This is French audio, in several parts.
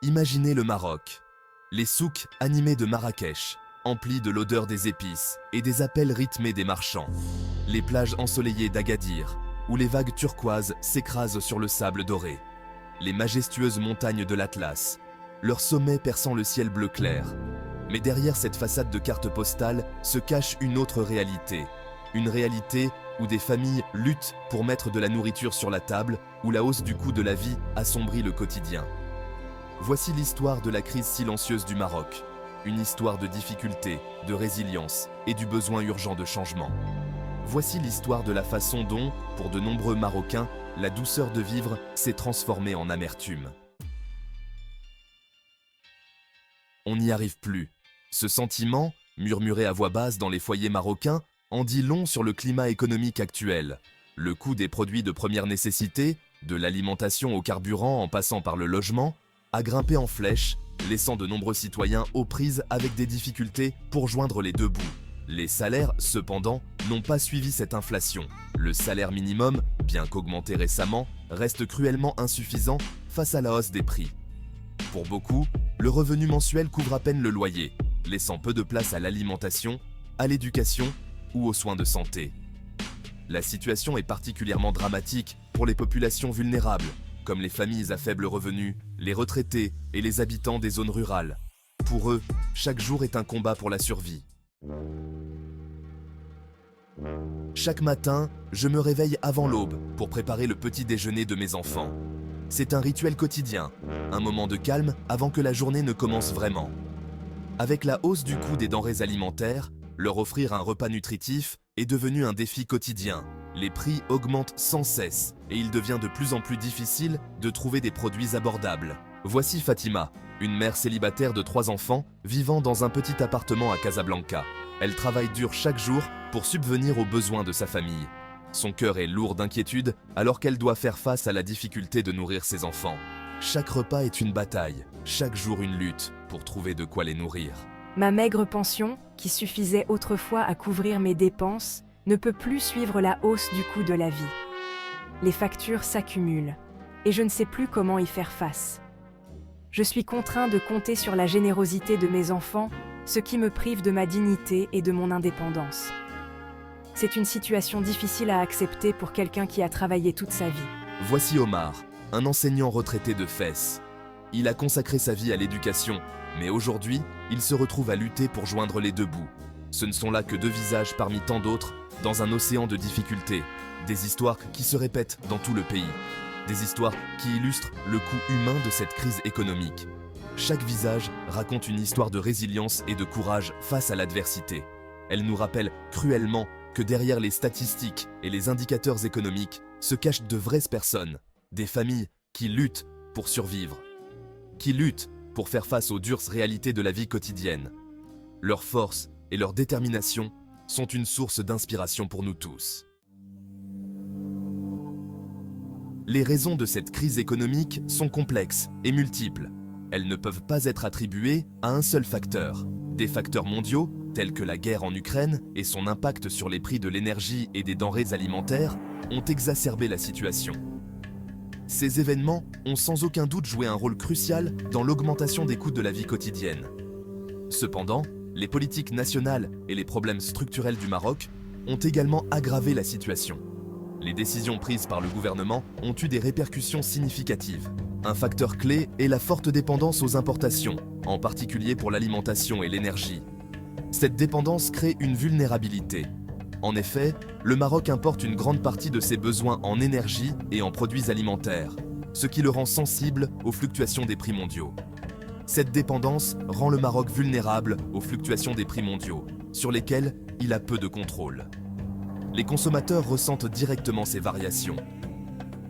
Imaginez le Maroc. Les souks animés de Marrakech, emplis de l'odeur des épices et des appels rythmés des marchands. Les plages ensoleillées d'Agadir, où les vagues turquoises s'écrasent sur le sable doré. Les majestueuses montagnes de l'Atlas, leur sommet perçant le ciel bleu clair. Mais derrière cette façade de carte postale se cache une autre réalité. Une réalité où des familles luttent pour mettre de la nourriture sur la table, où la hausse du coût de la vie assombrit le quotidien. Voici l'histoire de la crise silencieuse du Maroc. Une histoire de difficulté, de résilience et du besoin urgent de changement. Voici l'histoire de la façon dont, pour de nombreux Marocains, la douceur de vivre s'est transformée en amertume. On n'y arrive plus. Ce sentiment, murmuré à voix basse dans les foyers marocains, en dit long sur le climat économique actuel. Le coût des produits de première nécessité, de l'alimentation au carburant en passant par le logement, a grimpé en flèche, laissant de nombreux citoyens aux prises avec des difficultés pour joindre les deux bouts. Les salaires, cependant, n'ont pas suivi cette inflation. Le salaire minimum, bien qu'augmenté récemment, reste cruellement insuffisant face à la hausse des prix. Pour beaucoup, le revenu mensuel couvre à peine le loyer, laissant peu de place à l'alimentation, à l'éducation ou aux soins de santé. La situation est particulièrement dramatique pour les populations vulnérables, comme les familles à faible revenu, les retraités et les habitants des zones rurales. Pour eux, chaque jour est un combat pour la survie. Chaque matin, je me réveille avant l'aube pour préparer le petit déjeuner de mes enfants. C'est un rituel quotidien, un moment de calme avant que la journée ne commence vraiment. Avec la hausse du coût des denrées alimentaires, leur offrir un repas nutritif est devenu un défi quotidien. Les prix augmentent sans cesse et il devient de plus en plus difficile de trouver des produits abordables. Voici Fatima, une mère célibataire de 3 enfants vivant dans un petit appartement à Casablanca. Elle travaille dur chaque jour pour subvenir aux besoins de sa famille. Son cœur est lourd d'inquiétude alors qu'elle doit faire face à la difficulté de nourrir ses enfants. Chaque repas est une bataille, chaque jour une lutte pour trouver de quoi les nourrir. Ma maigre pension, qui suffisait autrefois à couvrir mes dépenses, ne peut plus suivre la hausse du coût de la vie. Les factures s'accumulent, et je ne sais plus comment y faire face. Je suis contraint de compter sur la générosité de mes enfants, ce qui me prive de ma dignité et de mon indépendance. C'est une situation difficile à accepter pour quelqu'un qui a travaillé toute sa vie. Voici Omar, un enseignant retraité de Fès. Il a consacré sa vie à l'éducation, mais aujourd'hui, il se retrouve à lutter pour joindre les deux bouts. Ce ne sont là que 2 visages parmi tant d'autres, dans un océan de difficultés. Des histoires qui se répètent dans tout le pays. Des histoires qui illustrent le coût humain de cette crise économique. Chaque visage raconte une histoire de résilience et de courage face à l'adversité. Elle nous rappelle cruellement que derrière les statistiques et les indicateurs économiques se cachent de vraies personnes, des familles qui luttent pour survivre, qui luttent pour faire face aux dures réalités de la vie quotidienne. Leur force et leur détermination sont une source d'inspiration pour nous tous. Les raisons de cette crise économique sont complexes et multiples. Elles ne peuvent pas être attribuées à un seul facteur. Des facteurs mondiaux, tels que la guerre en Ukraine et son impact sur les prix de l'énergie et des denrées alimentaires, ont exacerbé la situation. Ces événements ont sans aucun doute joué un rôle crucial dans l'augmentation des coûts de la vie quotidienne. Cependant, les politiques nationales et les problèmes structurels du Maroc ont également aggravé la situation. Les décisions prises par le gouvernement ont eu des répercussions significatives. Un facteur clé est la forte dépendance aux importations, en particulier pour l'alimentation et l'énergie. Cette dépendance crée une vulnérabilité. En effet, le Maroc importe une grande partie de ses besoins en énergie et en produits alimentaires, ce qui le rend sensible aux fluctuations des prix mondiaux. Cette dépendance rend le Maroc vulnérable aux fluctuations des prix mondiaux, sur lesquels il a peu de contrôle. Les consommateurs ressentent directement ces variations.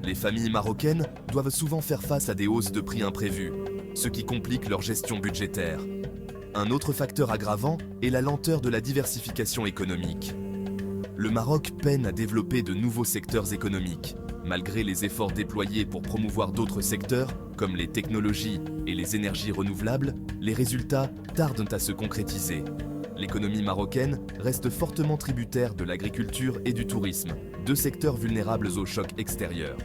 Les familles marocaines doivent souvent faire face à des hausses de prix imprévues, ce qui complique leur gestion budgétaire. Un autre facteur aggravant est la lenteur de la diversification économique. Le Maroc peine à développer de nouveaux secteurs économiques. Malgré les efforts déployés pour promouvoir d'autres secteurs, comme les technologies et les énergies renouvelables, les résultats tardent à se concrétiser. L'économie marocaine reste fortement tributaire de l'agriculture et du tourisme, 2 secteurs vulnérables aux chocs extérieurs.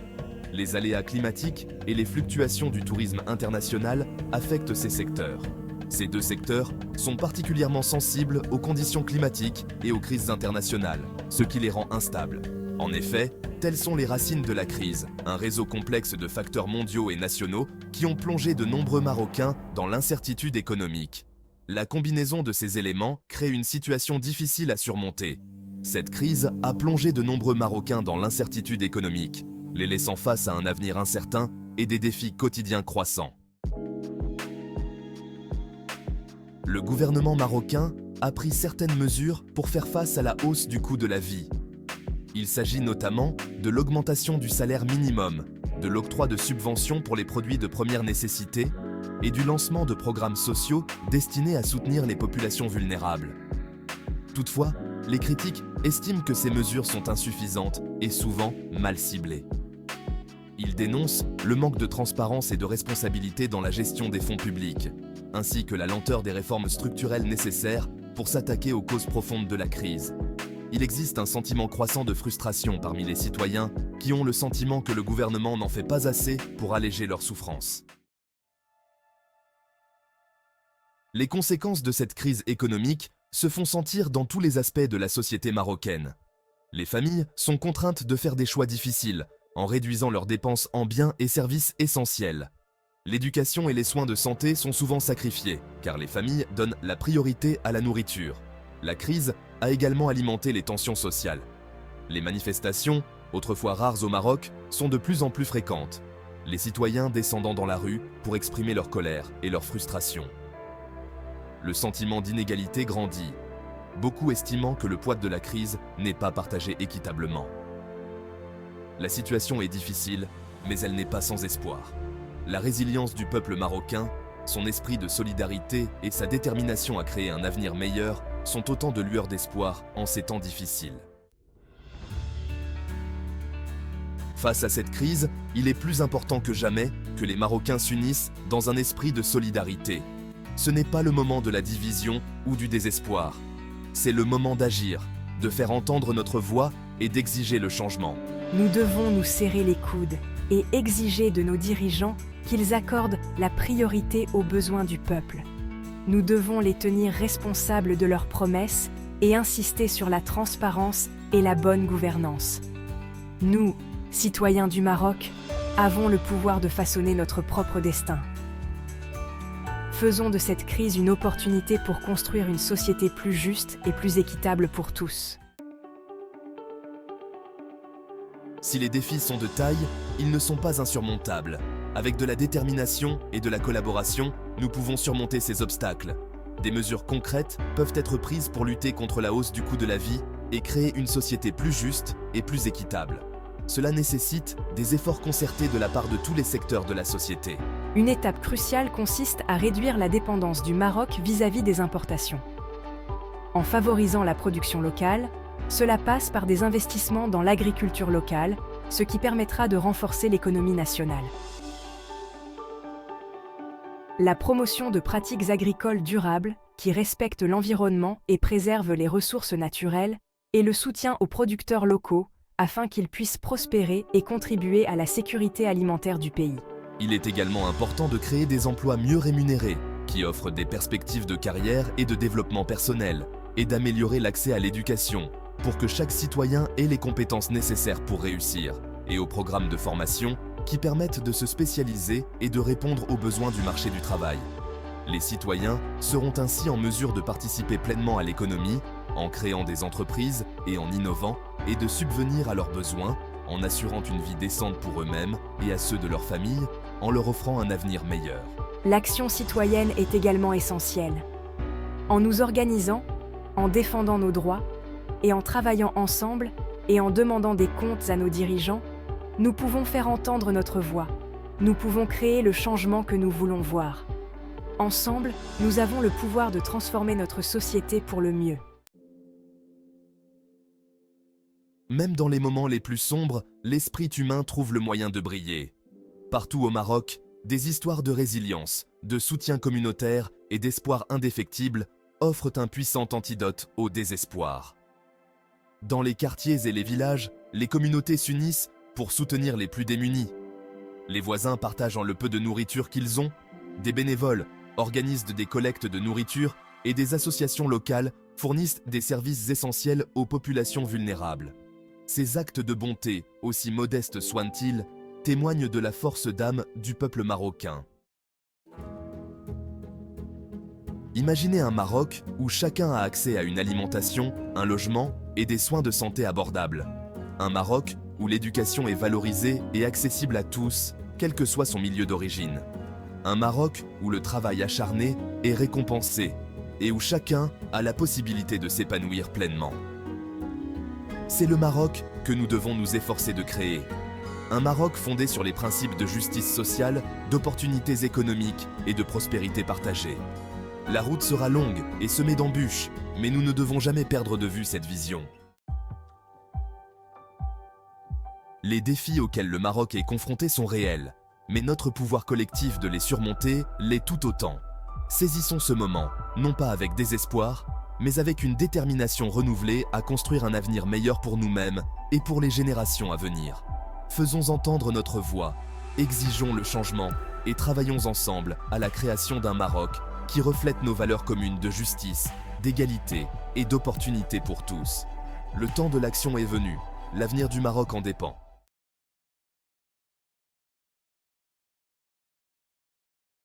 Les aléas climatiques et les fluctuations du tourisme international affectent ces secteurs. Ces deux secteurs sont particulièrement sensibles aux conditions climatiques et aux crises internationales, ce qui les rend instables. En effet, telles sont les racines de la crise, un réseau complexe de facteurs mondiaux et nationaux qui ont plongé de nombreux Marocains dans l'incertitude économique. La combinaison de ces éléments crée une situation difficile à surmonter. Cette crise a plongé de nombreux Marocains dans l'incertitude économique, les laissant face à un avenir incertain et des défis quotidiens croissants. Le gouvernement marocain a pris certaines mesures pour faire face à la hausse du coût de la vie. Il s'agit notamment de l'augmentation du salaire minimum, de l'octroi de subventions pour les produits de première nécessité et du lancement de programmes sociaux destinés à soutenir les populations vulnérables. Toutefois, les critiques estiment que ces mesures sont insuffisantes et souvent mal ciblées. Ils dénoncent le manque de transparence et de responsabilité dans la gestion des fonds publics, ainsi que la lenteur des réformes structurelles nécessaires pour s'attaquer aux causes profondes de la crise. Il existe un sentiment croissant de frustration parmi les citoyens qui ont le sentiment que le gouvernement n'en fait pas assez pour alléger leurs souffrances. Les conséquences de cette crise économique se font sentir dans tous les aspects de la société marocaine. Les familles sont contraintes de faire des choix difficiles, en réduisant leurs dépenses en biens et services essentiels. L'éducation et les soins de santé sont souvent sacrifiés, car les familles donnent la priorité à la nourriture. La crise a également alimenté les tensions sociales. Les manifestations, autrefois rares au Maroc, sont de plus en plus fréquentes, les citoyens descendant dans la rue pour exprimer leur colère et leur frustration. Le sentiment d'inégalité grandit, beaucoup estimant que le poids de la crise n'est pas partagé équitablement. La situation est difficile, mais elle n'est pas sans espoir. La résilience du peuple marocain, son esprit de solidarité et sa détermination à créer un avenir meilleur sont autant de lueurs d'espoir en ces temps difficiles. Face à cette crise, il est plus important que jamais que les Marocains s'unissent dans un esprit de solidarité. Ce n'est pas le moment de la division ou du désespoir. C'est le moment d'agir, de faire entendre notre voix et d'exiger le changement. Nous devons nous serrer les coudes et exiger de nos dirigeants qu'ils accordent la priorité aux besoins du peuple. Nous devons les tenir responsables de leurs promesses et insister sur la transparence et la bonne gouvernance. Nous, citoyens du Maroc, avons le pouvoir de façonner notre propre destin. Faisons de cette crise une opportunité pour construire une société plus juste et plus équitable pour tous. Si les défis sont de taille, ils ne sont pas insurmontables. Avec de la détermination et de la collaboration, nous pouvons surmonter ces obstacles. Des mesures concrètes peuvent être prises pour lutter contre la hausse du coût de la vie et créer une société plus juste et plus équitable. Cela nécessite des efforts concertés de la part de tous les secteurs de la société. Une étape cruciale consiste à réduire la dépendance du Maroc vis-à-vis des importations. En favorisant la production locale, cela passe par des investissements dans l'agriculture locale, ce qui permettra de renforcer l'économie nationale. La promotion de pratiques agricoles durables qui respectent l'environnement et préservent les ressources naturelles et le soutien aux producteurs locaux afin qu'ils puissent prospérer et contribuer à la sécurité alimentaire du pays. Il est également important de créer des emplois mieux rémunérés, qui offrent des perspectives de carrière et de développement personnel, et d'améliorer l'accès à l'éducation, pour que chaque citoyen ait les compétences nécessaires pour réussir, et aux programmes de formation qui permettent de se spécialiser et de répondre aux besoins du marché du travail. Les citoyens seront ainsi en mesure de participer pleinement à l'économie, en créant des entreprises et en innovant, et de subvenir à leurs besoins, en assurant une vie décente pour eux-mêmes et à ceux de leur famille, en leur offrant un avenir meilleur. L'action citoyenne est également essentielle. En nous organisant, en défendant nos droits, et en travaillant ensemble et en demandant des comptes à nos dirigeants, nous pouvons faire entendre notre voix. Nous pouvons créer le changement que nous voulons voir. Ensemble, nous avons le pouvoir de transformer notre société pour le mieux. Même dans les moments les plus sombres, l'esprit humain trouve le moyen de briller. Partout au Maroc, des histoires de résilience, de soutien communautaire et d'espoir indéfectible offrent un puissant antidote au désespoir. Dans les quartiers et les villages, les communautés s'unissent pour soutenir les plus démunis. Les voisins partageant le peu de nourriture qu'ils ont, des bénévoles organisent des collectes de nourriture et des associations locales fournissent des services essentiels aux populations vulnérables. Ces actes de bonté, aussi modestes soient-ils, témoignent de la force d'âme du peuple marocain. Imaginez un Maroc où chacun a accès à une alimentation, un logement et des soins de santé abordables. Un Maroc où l'éducation est valorisée et accessible à tous, quel que soit son milieu d'origine. Un Maroc où le travail acharné est récompensé et où chacun a la possibilité de s'épanouir pleinement. C'est le Maroc que nous devons nous efforcer de créer. Un Maroc fondé sur les principes de justice sociale, d'opportunités économiques et de prospérité partagée. La route sera longue et semée d'embûches, mais nous ne devons jamais perdre de vue cette vision. Les défis auxquels le Maroc est confronté sont réels, mais notre pouvoir collectif de les surmonter l'est tout autant. Saisissons ce moment, non pas avec désespoir, mais avec une détermination renouvelée à construire un avenir meilleur pour nous-mêmes et pour les générations à venir. Faisons entendre notre voix, exigeons le changement et travaillons ensemble à la création d'un Maroc qui reflète nos valeurs communes de justice, d'égalité et d'opportunité pour tous. Le temps de l'action est venu, l'avenir du Maroc en dépend.